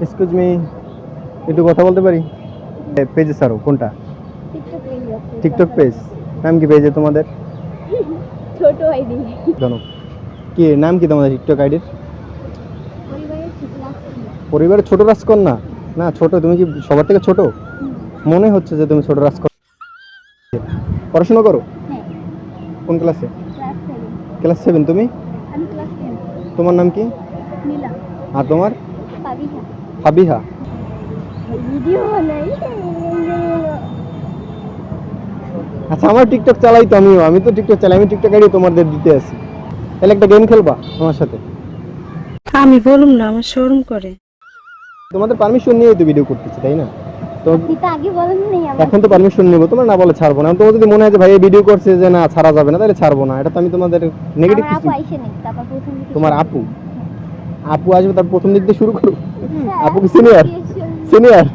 Excuse me, একটু কথা বলতে পারি? পেজে ছাড়ো কোনটা? TikTok page. নাম কি পেজে তোমাদের? ছোট আইডি। জানো কি নাম কি তোমাদের টিকটক আইডির? পরিবারের ছোট রাজকন্যা। পরিবারের ছোট রাজকন্যা? না ছোট, তুমি কি সবার থেকে ছোট? মনে হচ্ছে যে তুমি ছোট রাজকন্যা। পড়াশোনা করো? হ্যাঁ, কোন ক্লাসে? ক্লাস 7। ক্লাস 7। তুমি? আমি ক্লাস 10। তোমার নাম কি? নীলা। আর তোমার? পাবিহা। হাবিহা। ভিডিও বানাই। আচ্ছা, আমার টিকটক চালাই তো, আমি তো টিকটক চালাই, আমি টিকটক আইডি তোমাদের দিতে আসি। তাহলে একটা গেম খেলবা আমার সাথে? আমি বলুম না, আমার শরম করে। তোমাদের পারমিশন নিয়ে তো ভিডিও করতেছি, তাই না? তো আপনি তো আগে বলেন নাই আমার। এখন তো পারমিশন নেবো, তোমার না বলে ছাড়বো না। তোমার যদি মনে হয় যে ভাই এই ভিডিও করছে যে না ছাড়া যাবে না, তাহলে ছাড়বো না। এটা তো আমি তোমাদের নেগেটিভ আমার কিছু। আপু আইসে নাই, তারপর প্রথম দিকে তোমার শুরু আপু? করবো। আপু আসবে তার প্রথম দিক দিয়ে শুরু করো। হ্যাঁ, আপু কি সিনিয়র? yes, sure. সিনিয়র?